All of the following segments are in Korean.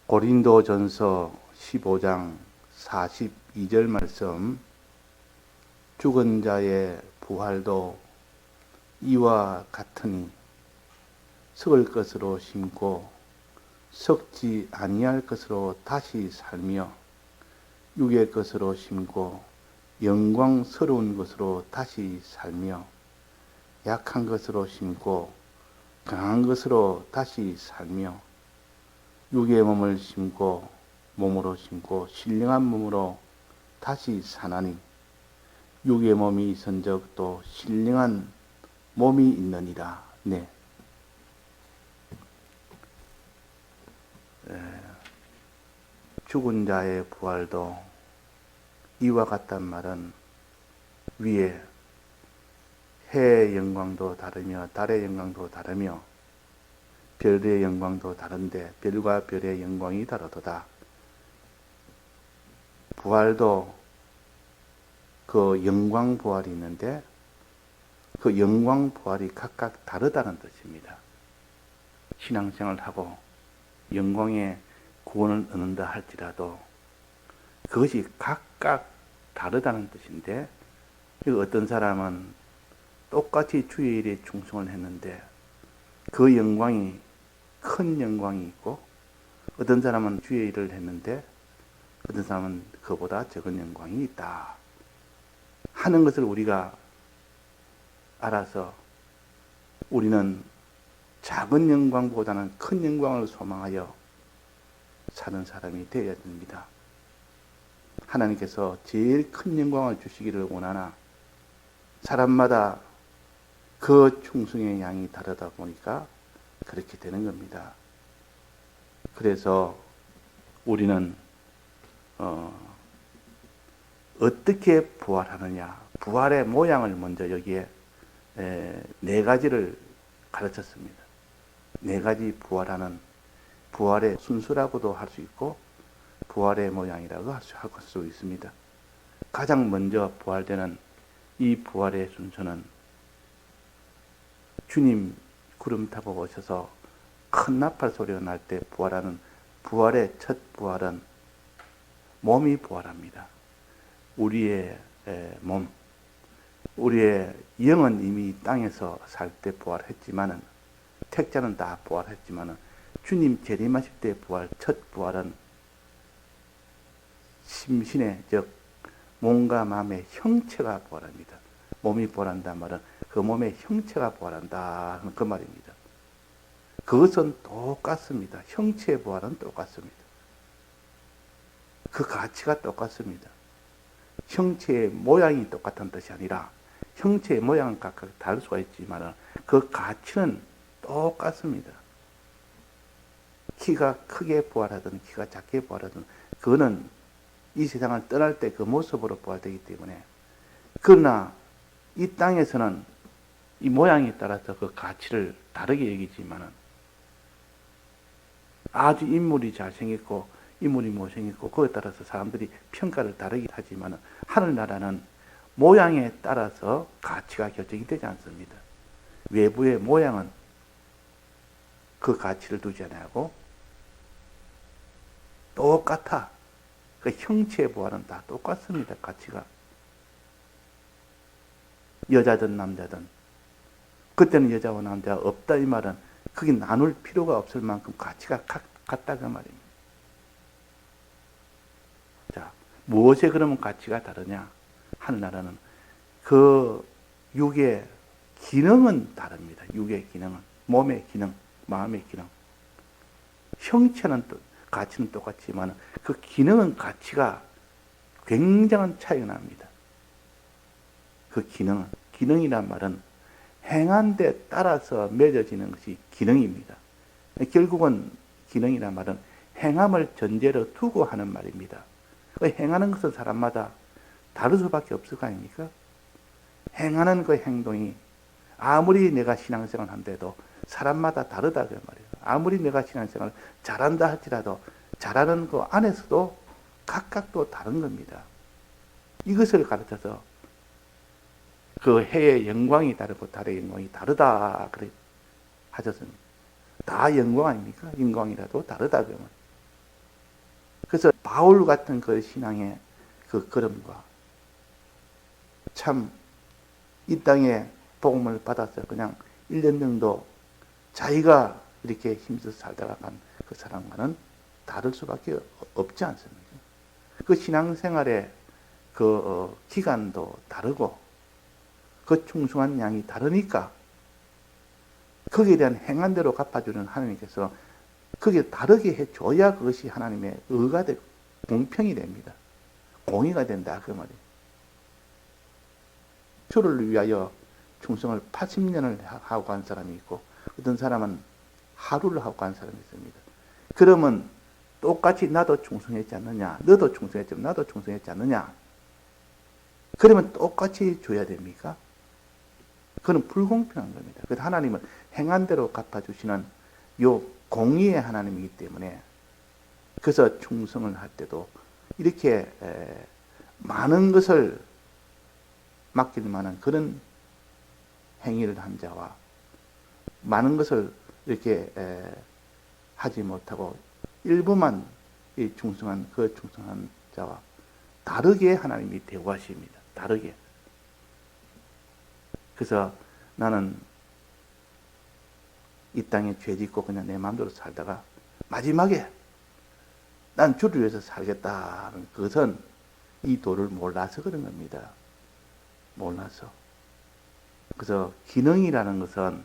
고린도전서 15장 42절 말씀, 죽은 자의 부활도 이와 같으니 썩을 것으로 심고 썩지 아니할 것으로 다시 살며 육의 것으로 심고 영광스러운 것으로 다시 살며 약한 것으로 심고 강한 것으로 다시 살며 육의 몸을 심고 몸으로 심고 신령한 몸으로 다시 사나니 육의 몸이 있은즉 또 신령한 몸이 있느니라. 네. 죽은 자의 부활도 이와 같단 말은 위에 해의 영광도 다르며 달의 영광도 다르며 별의 영광도 다른데 별과 별의 영광이 다르도다. 부활도 그 영광 부활이 있는데 그 영광 부활이 각각 다르다는 뜻입니다. 신앙생활을 하고 영광의 구원을 얻는다 할지라도 그것이 각각 다르다는 뜻인데, 어떤 사람은 똑같이 주의 일에 충성을 했는데 그 영광이 큰 영광이 있고, 어떤 사람은 주의 일을 했는데 어떤 사람은 그보다 적은 영광이 있다 하는 것을 우리가 알아서 우리는 작은 영광보다는 큰 영광을 소망하여 사는 사람이 되어야 됩니다. 하나님께서 제일 큰 영광을 주시기를 원하나 사람마다 그 충성의 양이 다르다 보니까 그렇게 되는 겁니다. 그래서 우리는 어떻게 부활하느냐, 부활의 모양을 먼저 여기에 네 가지를 가르쳤습니다. 네 가지 부활하는, 부활의 순서라고도 할 수 있고 부활의 모양이라고 할 수 있습니다. 가장 먼저 부활되는 이 부활의 순서는 주님 구름 타고 오셔서 큰 나팔 소리가 날 때 부활하는 부활의 첫 부활은 몸이 부활합니다. 우리의 몸, 우리의 영은 이미 땅에서 살 때 부활했지만은, 택자는 다 부활했지만은 주님 재림하실 때 부활, 첫 부활은 심신의, 즉 몸과 마음의 형체가 부활합니다. 몸이 부활한다는 말은 그 몸의 형체가 부활한다 하는 그 말입니다. 그것은 똑같습니다. 형체의 부활은 똑같습니다. 그 가치가 똑같습니다. 형체의 모양이 똑같은 뜻이 아니라 형체의 모양은 각각 다를 수가 있지만 그 가치는 똑같습니다. 키가 크게 부활하든 키가 작게 부활하든 그거는 이 세상을 떠날 때 그 모습으로 부활되기 때문에, 그러나 이 땅에서는 이 모양에 따라서 그 가치를 다르게 여기지만은, 아주 인물이 잘생겼고 인물이 못생겼고 그에 따라서 사람들이 평가를 다르게 하지만 하늘나라는 모양에 따라서 가치가 결정이 되지 않습니다. 외부의 모양은 그 가치를 두지 않고 똑같아. 그 형체의 부활은 다 똑같습니다. 가치가. 여자든 남자든. 그때는 여자와 남자가 없다 이 말은 그게 나눌 필요가 없을 만큼 가치가 같다 그 말입니다. 자, 무엇에 그러면 가치가 다르냐? 하늘나라는 그 육의 기능은 다릅니다. 육의 기능은, 몸의 기능, 마음의 기능. 형체는 가치는 똑같지만 그 기능은 가치가 굉장한 차이가 납니다. 그 기능이란 말은 행한 데 따라서 맺어지는 것이 기능입니다. 결국은 기능이란 말은 행함을 전제로 두고 하는 말입니다. 행하는 것은 사람마다 다를 수밖에 없을 거 아닙니까? 행하는 그 행동이 아무리 내가 신앙생활을 한데도 사람마다 다르다 그 말이에요. 아무리 내가 신앙생활을 잘한다 할지라도 잘하는 그 안에서도 각각 또 다른 겁니다. 이것을 가르쳐서 그 해의 영광이 다르고 달의 영광이 다르다 그래 하셨습니다. 다 영광 아닙니까? 영광이라도 다르다 그러면 그래서 바울 같은 그 신앙의 그 걸음과 참 이 땅에 복음을 받아서 그냥 1년 정도 자기가 이렇게 힘써 살다가 간 그 사람과는 다를 수밖에 없지 않습니까? 그 신앙생활의 그 기간도 다르고 그 충성한 양이 다르니까 거기에 대한 행한대로 갚아주는 하나님께서 그게 다르게 해줘야 그것이 하나님의 의가 되고 공평이 됩니다. 공의가 된다 그 말이에요. 주를 위하여 충성을 80년을 하고 간 사람이 있고 어떤 사람은 하루를 하고 간 사람이 있습니다. 그러면 똑같이 나도 충성했지 않느냐, 너도 충성했지만 나도 충성했지 않느냐, 그러면 똑같이 줘야 됩니까? 그건 불공평한 겁니다. 그래서 하나님은 행한 대로 갚아주시는 요 공의의 하나님이기 때문에 그래서 충성을 할 때도 이렇게 많은 것을 맡길 만한 그런 행위를 한 자와 많은 것을 이렇게 하지 못하고 일부만 충성한 그 충성한 자와 다르게 하나님이 대우하십니다. 다르게. 그래서 나는 이 땅에 죄 짓고 그냥 내 마음대로 살다가 마지막에 난 주를 위해서 살겠다는 그것은 이 도를 몰라서 그런 겁니다. 몰라서. 그래서 기능이라는 것은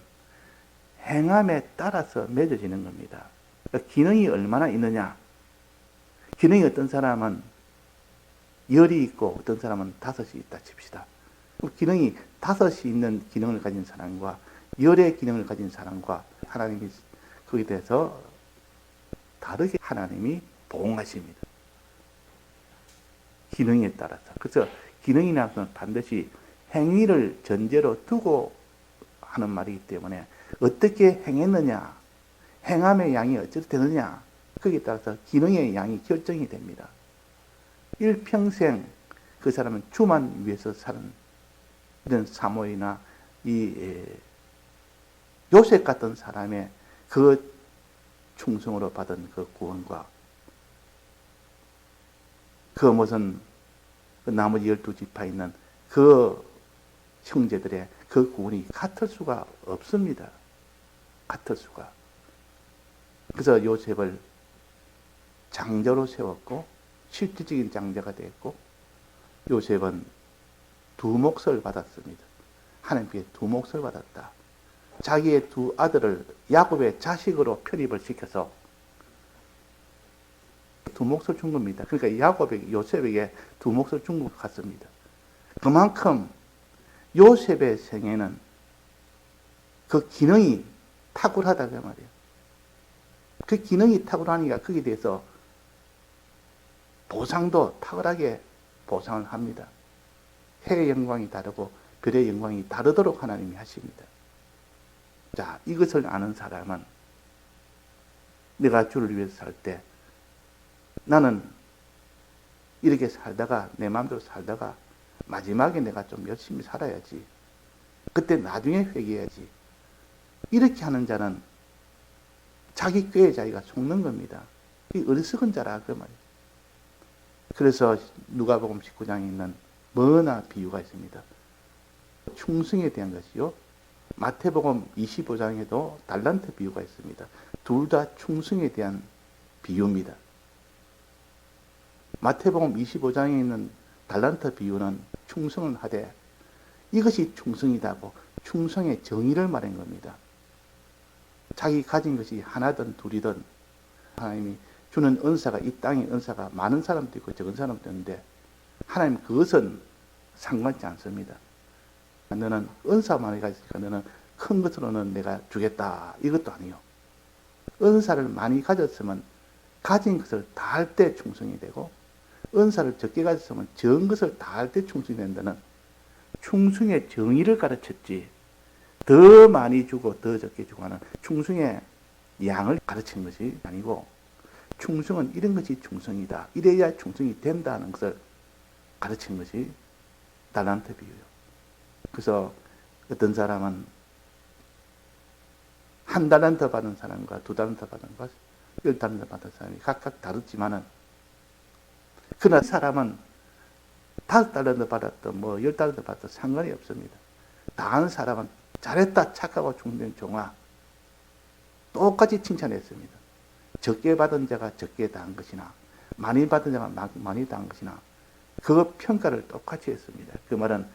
행함에 따라서 맺어지는 겁니다. 그러니까 기능이 얼마나 있느냐. 기능이 어떤 사람은 10이 있고 어떤 사람은 5이 있다 칩시다. 기능이 5이 있는 기능을 가진 사람과 10의 기능을 가진 사람과 하나님이 거기에 대해서 다르게 하나님이 보응하십니다. 기능에 따라서. 그래서 기능이라는 것은 반드시 행위를 전제로 두고 하는 말이기 때문에 어떻게 행했느냐, 행함의 양이 어찌 되느냐, 거기에 따라서 기능의 양이 결정이 됩니다. 일평생 그 사람은 주만 위해서 사는 이런 사모이나 이 요셉 같은 사람의 그 충성으로 받은 그 구원과 그 무슨 그 나머지 12지파 있는 그 형제들의 그 구원이 같을 수가 없습니다. 같을 수가. 그래서 요셉을 장자로 세웠고 실질적인 장자가 됐고 요셉은 2몫을 받았습니다. 하나님께 2몫을 받았다. 자기의 2 아들을 야곱의 자식으로 편입을 시켜서 2몫을 준 겁니다. 그러니까 야곱에게 요셉에게 2몫을 준 것 같습니다. 그만큼 요셉의 생애는 그 기능이 탁월하다 그 말이에요. 그 기능이 탁월하니까 거기에 대해서 보상도 탁월하게 보상을 합니다. 해의 영광이 다르고 별의 영광이 다르도록 하나님이 하십니다. 자, 이것을 아는 사람은 내가 주를 위해서 살 때 나는 이렇게 살다가 내 마음대로 살다가 마지막에 내가 좀 열심히 살아야지. 그때 나중에 회개해야지. 이렇게 하는 자는 자기 꾀에 자기가 속는 겁니다. 이 어리석은 자라 그 말이에요. 그래서 누가복음 19장에 있는 뭐나 비유가 있습니다. 충성에 대한 것이요. 마태복음 25장에도 달란트 비유가 있습니다. 둘 다 충성에 대한 비유입니다. 마태복음 25장에 있는 달란트 비유는 충성을 하되 이것이 충성이다고 충성의 정의를 말한 겁니다. 자기 가진 것이 하나든 둘이든 하나님이 주는 은사가 이 땅에 은사가 많은 사람도 있고 적은 사람도 있는데 하나님 그것은 상관치 않습니다. 너는 은사만 가지니까 너는 큰 것으로는 내가 주겠다 이것도 아니요. 은사를 많이 가졌으면 가진 것을 다할 때 충성이 되고 은사를 적게 가졌으면 적은 것을 다할 때 충성이 된다는 충성의 정의를 가르쳤지 더 많이 주고 더 적게 주고 하는 충성의 양을 가르친 것이 아니고 충성은 이런 것이 충성이다. 이래야 충성이 된다는 것을 가르친 것이 달란트 비유예요. 그래서 어떤 사람은 1달란트 받은 사람과 2달란트 받은 것, 10달란트 받은 사람이 각각 다르지만은 그러나 사람은 5달러 받았던 뭐 10달러 받았던 상관이 없습니다. 다 아는 사람은 잘했다 착하고 충성 종아 똑같이 칭찬했습니다. 적게 받은 자가 적게 당한 것이나 많이 받은 자가 많이 당한 것이나 그 평가를 똑같이 했습니다. 그 말은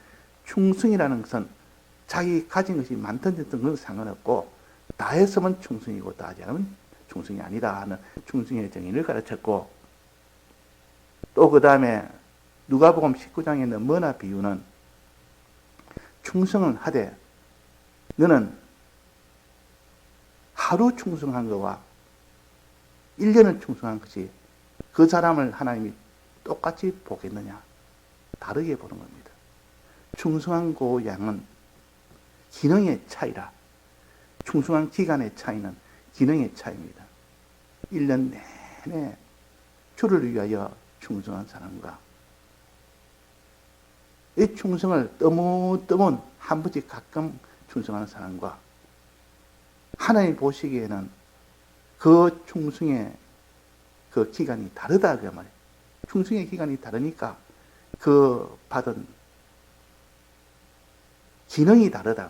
충성이라는 것은 자기 가진 것이 많든 적든 그건 상관없고 다 했으면 충성이고 다 하지 않으면 충성이 아니다 하는 충성의 정의를 가르쳤고, 또 그 다음에 누가복음 19장에 있는 머나 비유는 충성을 하되 너는 하루 충성한 것과 1년을 충성한 것이 그 사람을 하나님이 똑같이 보겠느냐? 다르게 보는 겁니다. 충성한 그 양은 기능의 차이라, 충성한 기간의 차이는 기능의 차이입니다. 1년 내내 주를 위하여 충성한 사람과 이 충성을 뜨문뜨문 한 번씩 가끔 충성하는 사람과 하나님 보시기에는 그 충성의 그 기간이 다르다 그 말이에요. 충성의 기간이 다르니까 그 받은 기능이 다르다.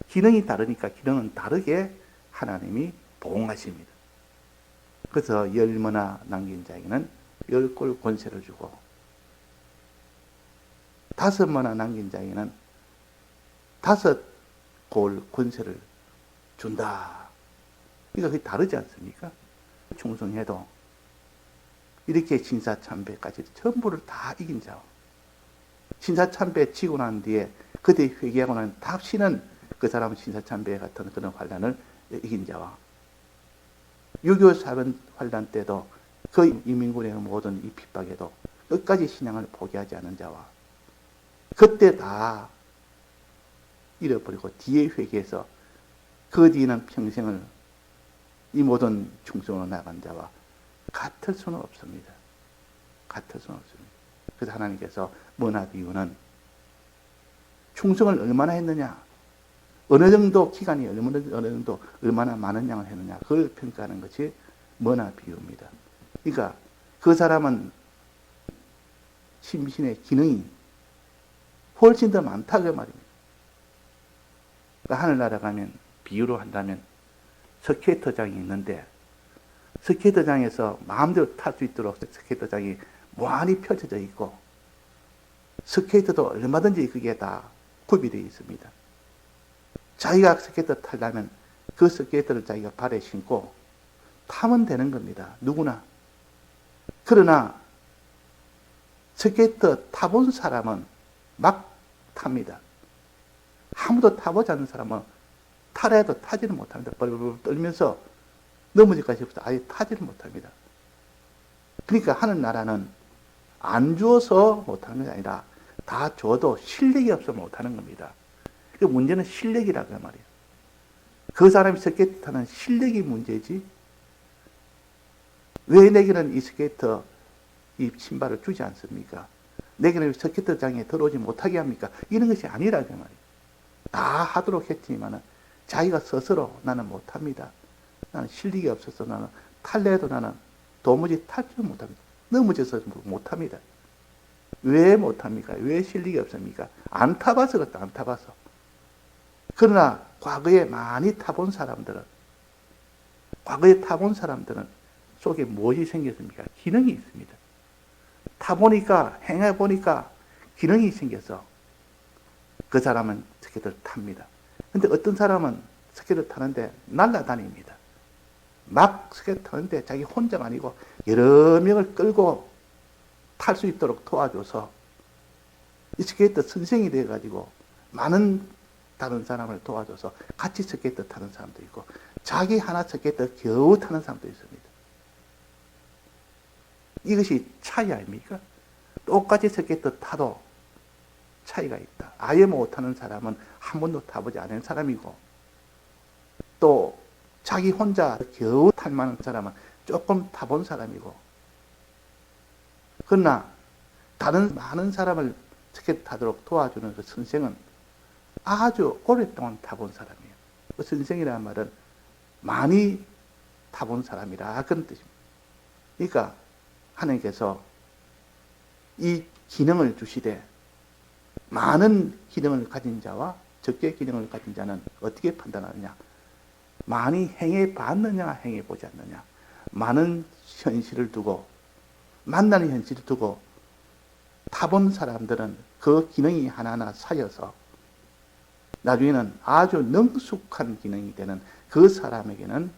기능이 다르니까 기능은 다르게 하나님이 보응하십니다. 그래서 10머나 남긴 자에게는 10골 권세를 주고 5머나 남긴 자에게는 5골 권세를 준다. 그러니까 그게 다르지 않습니까? 충성해도 이렇게 신사참배까지 전부를 다 이긴 자와 신사참배 치고 난 뒤에 그때 회개하고 난 다시는 그 사람은 신사참배 같은 그런 환란을 이긴 자와 6.25 사변 환란 때도 그 이민군의 모든 이 핍박에도 끝까지 신앙을 포기하지 않은 자와 그때 다 잃어버리고 뒤에 회개해서 그 뒤에는 평생을 이 모든 충성으로 나간 자와 같을 수는 없습니다. 같을 수는 없습니다. 그래서 하나님께서 머나 비유는 충성을 얼마나 했느냐, 어느 정도 기간이 얼마나 많은 양을 했느냐, 그걸 평가하는 것이 머나 비유입니다. 그러니까 그 사람은 심신의 기능이 훨씬 더 많다 그 말입니다. 그러니까 하늘나라 가면 비유로 한다면 스케이트장이 있는데 스케이트장에서 마음대로 탈 수 있도록 스케이트장이 무한히 펼쳐져 있고 스케이트도 얼마든지 그게 다 구비되어 있습니다. 자기가 스케이트 타려면 그 스케이트를 자기가 발에 신고 타면 되는 겁니다. 누구나. 그러나 스케이트 타본 사람은 막 탑니다. 아무도 타보지 않는 사람은 타라 해도 타지를 못합니다. 벌벌 떨면서 넘어질까지 없어 아예 타지를 못합니다. 그러니까 하늘나라는 안 주어서 못하는 게 아니라 다 줘도 실력이 없어서 못하는 겁니다. 그 문제는 실력이라고 말이에요. 그 사람이 스케이트 타는 실력이 문제지 왜 내게는 이 스케이트 이 신발을 주지 않습니까? 내게는 스케이트장에 들어오지 못하게 합니까? 이런 것이 아니라고 말이에요. 다 하도록 했지만 자기가 스스로 나는 못합니다. 나는 실력이 없어서 나는 탈래 해도 나는 도무지 탈지를 못합니다. 넘어져서 못합니다. 왜 못합니까? 왜 실력이 없습니까? 안 타봐서 그렇다. 안 타봐서. 그러나 과거에 많이 타본 사람들은 속에 무엇이 생겼습니까? 기능이 있습니다. 타보니까 행해보니까 기능이 생겨서 그 사람은 스케이트를 탑니다. 근데 어떤 사람은 스케이트를 타는데 날아다닙니다. 막 스케이트 타는데 자기 혼자가 아니고 여러 명을 끌고 탈 수 있도록 도와줘서 이 스케이트 선생이 돼가지고 많은 다른 사람을 도와줘서 같이 스케이트 타는 사람도 있고 자기 하나 스케이트 겨우 타는 사람도 있습니다. 이것이 차이 아닙니까? 똑같이 스케이트 타도 차이가 있다. 아예 못하는 사람은 한 번도 타보지 않은 사람이고 또 자기 혼자 겨우 탈 만한 사람은 조금 타본 사람이고 그러나 다른 많은 사람을 스케이트 타도록 도와주는 그 선생은 아주 오랫동안 타본 사람이에요. 그 선생이라는 말은 많이 타본 사람이라 그런 뜻입니다. 그러니까 하나님께서 이 기능을 주시되 많은 기능을 가진 자와 적게 기능을 가진 자는 어떻게 판단하느냐? 많이 행해 봤느냐, 행해 보지 않느냐? 많은 현실을 두고, 만나는 현실을 두고 타본 사람들은 그 기능이 하나하나 쌓여서 나중에는 아주 능숙한 기능이 되는 그 사람에게는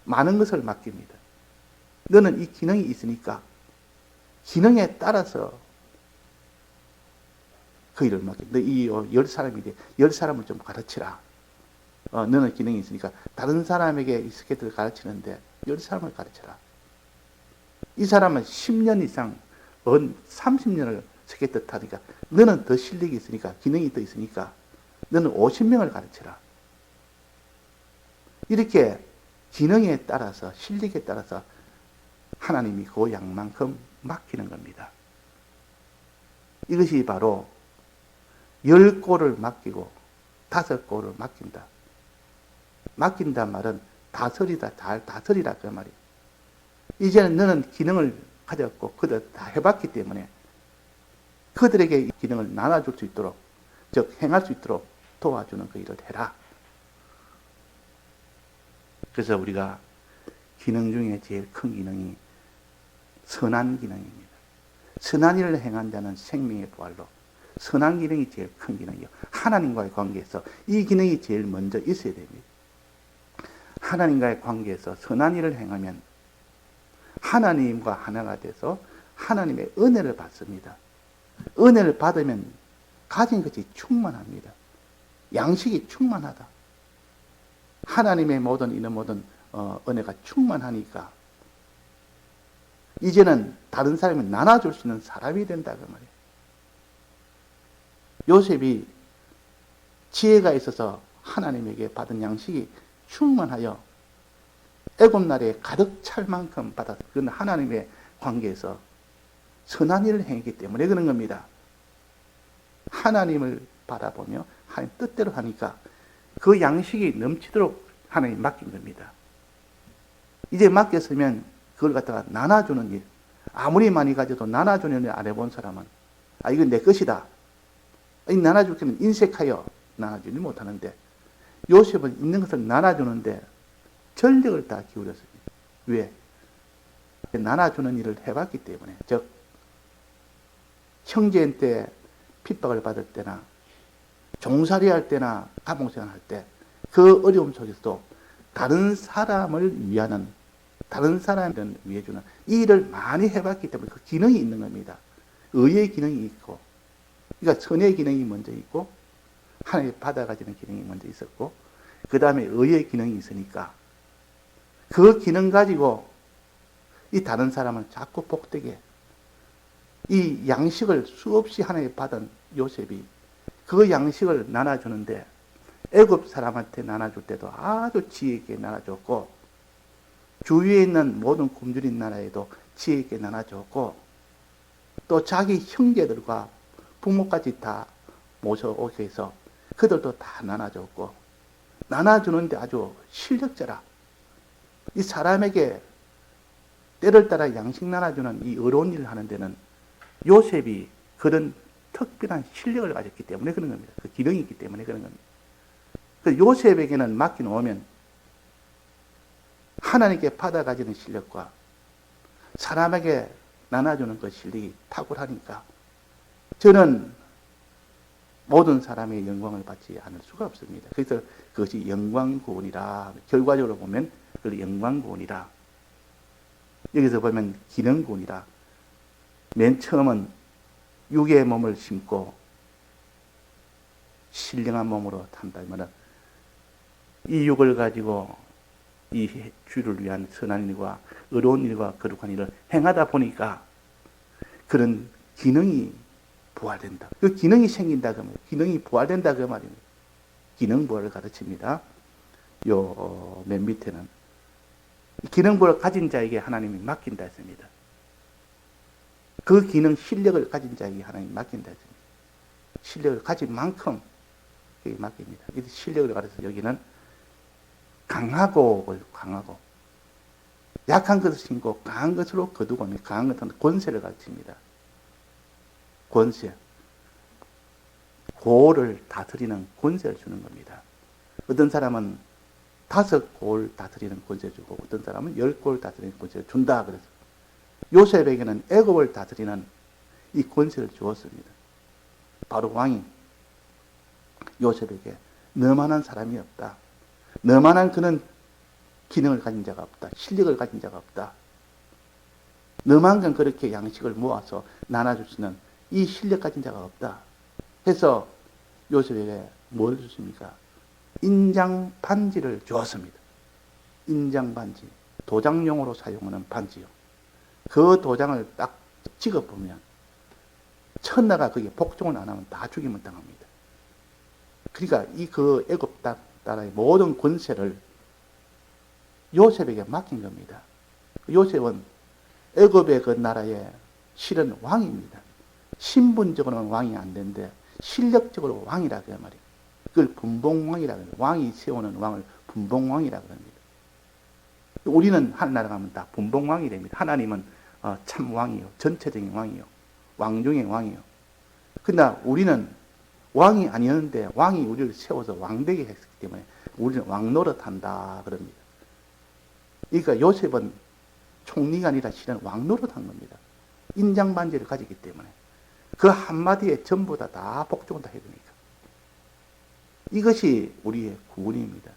많은 것을 맡깁니다. 너는 이 기능이 있으니까 기능에 따라서 그 일을 맡깁니다. 이 10사람인데 10사람을 좀 가르치라. 너는 기능이 있으니까 다른 사람에게 이 스케줄을 가르치는데 10사람을 가르쳐라. 이 사람은 10년 이상 30년을 스케줄 타니까 너는 더 실력이 있으니까 기능이 더 있으니까 너는 50명을 가르쳐라. 이렇게 기능에 따라서 실력에 따라서 하나님이 그 양만큼 맡기는 겁니다. 이것이 바로 10골을 맡기고 5골을 맡긴다. 맡긴단 말은 다스리다, 잘 다스리라 그 말이에요. 이제는 너는 기능을 가졌고 그들 다 해봤기 때문에 그들에게 이 기능을 나눠줄 수 있도록, 즉 행할 수 있도록 도와주는 그 일을 해라. 그래서 우리가 기능 중에 제일 큰 기능이 선한 기능입니다. 선한 일을 행한 자는 생명의 부활로, 선한 기능이 제일 큰 기능이요. 하나님과의 관계에서 이 기능이 제일 먼저 있어야 됩니다. 하나님과의 관계에서 선한 일을 행하면 하나님과 하나가 돼서 하나님의 은혜를 받습니다. 은혜를 받으면 가진 것이 충만합니다. 양식이 충만하다. 하나님의 모든 이런 모든 은혜가 충만하니까 이제는 다른 사람이 나눠줄 수 있는 사람이 된다 그 말이에요. 요셉이 지혜가 있어서 하나님에게 받은 양식이 충만하여 애굽 나라에 가득 찰 만큼 받았어. 그건 하나님의 관계에서 선한 일을 행했기 때문에 그런 겁니다. 하나님을 바라보며 하나님 뜻대로 하니까 그 양식이 넘치도록 하나님 맡긴 겁니다. 이제 맡겼으면 그걸 갖다가 나눠주는 일, 아무리 많이 가져도 나눠주는 일 안 해본 사람은 이건 내 것이다. 이 나눠줄 때는 인색하여 나눠주지 못하는데 요셉은 있는 것을 나눠주는데 전력을 다 기울였습니다. 왜? 나눠주는 일을 해봤기 때문에. 즉 형제한테 핍박을 받을 때나 종살이 할 때나 감옥생활 할 때 그 어려움 속에서도 다른 사람을 위하는, 다른 사람을 위해주는 이 일을 많이 해봤기 때문에 그 기능이 있는 겁니다. 의의 기능이 있고, 그러니까 선의 기능이 먼저 있고 하나님 받아가지는 기능이 먼저 있었고 그 다음에 의의 기능이 있으니까 그 기능 가지고 이 다른 사람을 자꾸 복되게 이 양식을 수없이 하나님 받은 요셉이 그 양식을 나눠주는데 애굽 사람한테 나눠줄 때도 아주 지혜 있게 나눠줬고 주위에 있는 모든 굶주린 나라에도 지혜 있게 나눠줬고 또 자기 형제들과 부모까지 다 모셔오게 해서 그들도 다 나눠줬고 나눠주는데 아주 실력자라. 이 사람에게 때를 따라 양식 나눠주는 이 어려운 일을 하는 데는 요셉이 그런 특별한 실력을 가졌기 때문에 그런 겁니다. 그 기능이 있기 때문에 그런 겁니다. 그 요셉에게는 맡겨놓으면 하나님께 받아가지는 실력과 사람에게 나눠주는 그 실력이 탁월하니까 저는 모든 사람의 영광을 받지 않을 수가 없습니다. 그래서 그것이 영광구원이라. 결과적으로 보면 그걸 영광구원이라. 여기서 보면 기능구원이라. 맨 처음은 육의 몸을 심고 신령한 몸으로 탄다면 이 육을 가지고 이 주를 위한 선한 일과 의로운 일과 거룩한 일을 행하다 보니까 그런 기능이 부활된다. 그 기능이 생긴다 그 말이에요. 기능이 부활된다 그 말입니다. 기능 부활을 가르칩니다. 요 맨 밑에는 기능 부활을 가진 자에게 하나님이 맡긴다 했습니다. 그 기능 실력을 가진 자에게 하나님이 맡긴다 했습니다. 실력을 가진 만큼 그게 맡깁니다. 이 실력을 가르쳐서 여기는 강하고 약한 것을 신고 강한 것으로 거두고 강한 것은 권세를 가르칩니다. 권세. 고를 다스리는 권세를 주는 겁니다. 어떤 사람은 5골 다스리는 권세를 주고 어떤 사람은 10골 다스리는 권세를 준다. 그래서 요셉에게는 애굽을 다스리는 이 권세를 주었습니다. 바로 왕이 요셉에게 너만한 사람이 없다. 너만한 그는 기능을 가진 자가 없다. 실력을 가진 자가 없다. 너만큼 그렇게 양식을 모아서 나눠줄 수 있는 이 실력 가진 자가 없다. 해서 요셉에게 뭘 줬습니까? 인장 반지를 주었습니다. 인장 반지. 도장용으로 사용하는 반지요. 그 도장을 딱 찍어보면 천하가 거기에 복종을 안 하면 다 죽임을 당합니다. 그러니까 이 그 애굽 나라의 모든 권세를 요셉에게 맡긴 겁니다. 요셉은 애굽의 그 나라의 실은 왕입니다. 신분적으로는 왕이 안 되는데 실력적으로 왕이라 그 말이에요. 그걸 분봉왕이라 그래요. 왕이 세우는 왕을 분봉왕이라 그럽니다. 우리는 하나나라 가면 다 분봉왕이 됩니다. 하나님은 참 왕이요. 전체적인 왕이요. 왕 중의 왕이요. 그러나 우리는 왕이 아니었는데 왕이 우리를 세워서 왕되게 했기 때문에 우리는 왕 노릇한다 그럽니다. 그러니까 요셉은 총리가 아니라 실은 왕 노릇한 겁니다. 인장반지를 가지기 때문에 그 한마디에 전부 다 복종을 다 해야 되니까. 이것이 우리의 구원입니다.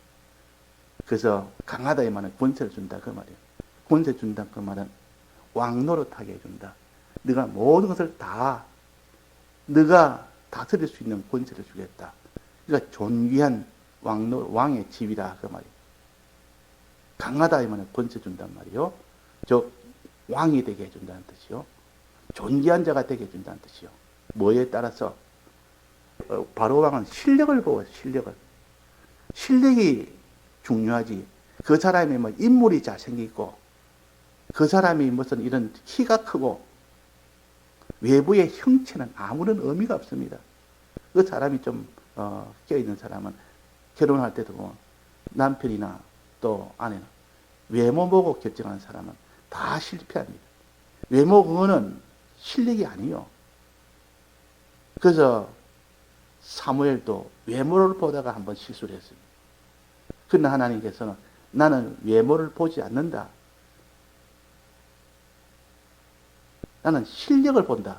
그래서 강하다의 말은 권세를 준다 그 말이에요. 권세 준다 그 말은 왕 노릇하게 해준다. 네가 모든 것을 다 네가 다스릴 수 있는 권세를 주겠다. 그러니까 존귀한 왕의 집이다 그 말이에요. 강하다의 말은 권세 준단 말이요. 즉 왕이 되게 해준다는 뜻이요. 존귀한 자가 되게 해준다는 뜻이요. 뭐에 따라서 바로 왕은 실력을 보고 실력이 중요하지. 그 사람이 뭐 인물이 잘생기고 그 사람이 무슨 이런 키가 크고 외부의 형체는 아무런 의미가 없습니다. 그 사람이 좀 껴있는 사람은 결혼할 때도 남편이나 또 아내는 외모 보고 결정하는 사람은 다 실패합니다. 외모 그거는 실력이 아니요. 그래서 사무엘도 외모를 보다가 한번 실수를 했습니다. 그러나 하나님께서는 나는 외모를 보지 않는다. 나는 실력을 본다.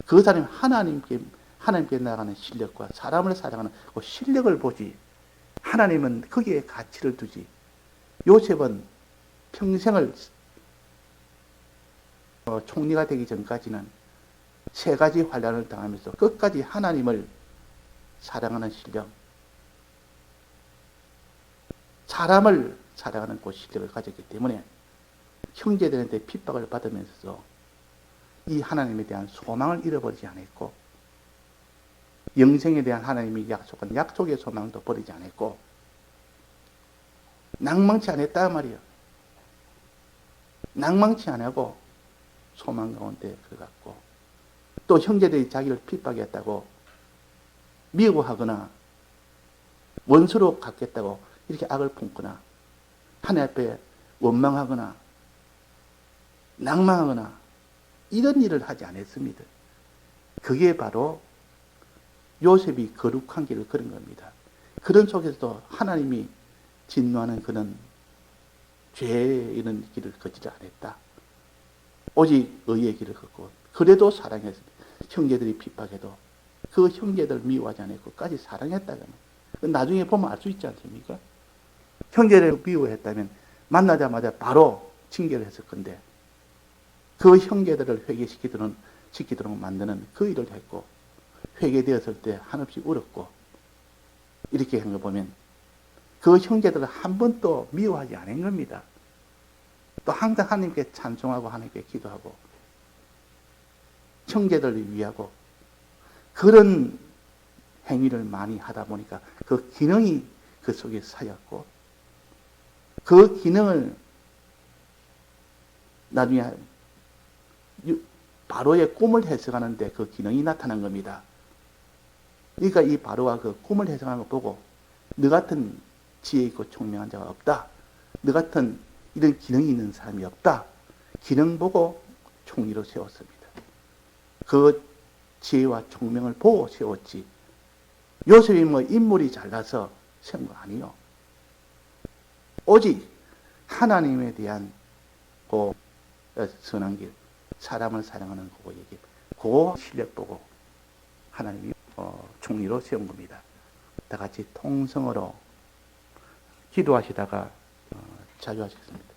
그 사람이 하나님께 나가는 실력과 사람을 사랑하는 그 실력을 보지. 하나님은 거기에 가치를 두지. 요셉은 평생을 총리가 되기 전까지는 3가지 환난을 당하면서 끝까지 하나님을 사랑하는 실력, 사람을 사랑하는 그 실력을 가졌기 때문에 형제들한테 핍박을 받으면서 이 하나님에 대한 소망을 잃어버리지 않았고 영생에 대한 하나님이 약속한 약속의 소망도 버리지 않았고 낭망치 않았다 말이에요. 낭망치 안 하고 소망 가운데 들어갔고 또 형제들이 자기를 핍박했다고 미워하거나 원수로 갖겠다고 이렇게 악을 품거나 하나님 앞에 원망하거나 낭망하거나 이런 일을 하지 않았습니다. 그게 바로 요셉이 거룩한 길을 걸은 겁니다. 그런 속에서도 하나님이 진노하는 그는 죄의 이런 길을 걷지 않았다. 오직 의의 길을 걷고 그래도 사랑했습니다. 형제들이 핍박해도 그 형제들 미워하지 않았고 끝까지 사랑했다면 나중에 보면 알 수 있지 않습니까? 형제를 미워했다면 만나자마자 바로 징계를 했을 건데 그 형제들을 회개시키도록 만드는 그 일을 했고 회개되었을 때 한없이 울었고 이렇게 한 거 보면 그 형제들을 한 번도 미워하지 않은 겁니다. 또 항상 하나님께 찬송하고 하나님께 기도하고 형제들을 위하고 그런 행위를 많이 하다 보니까 그 기능이 그 속에 쌓였고 그 기능을 나중에 바로의 꿈을 해석하는데 그 기능이 나타난 겁니다. 그러니까 이 바로가 그 꿈을 해석하는 거 보고 너 같은 지혜 있고 총명한 자가 없다. 너 같은 이런 기능이 있는 사람이 없다. 기능 보고 총리로 세웠습니다. 그 지혜와 총명을 보고 세웠지. 요셉이 뭐 인물이 잘나서 세운 거 아니요. 오직 하나님에 대한 그 선한 길, 사람을 사랑하는 그 얘기, 그 실력 보고 하나님이 총리로 세운 겁니다. 다 같이 통성으로 기도하시다가 자유하시겠습니다.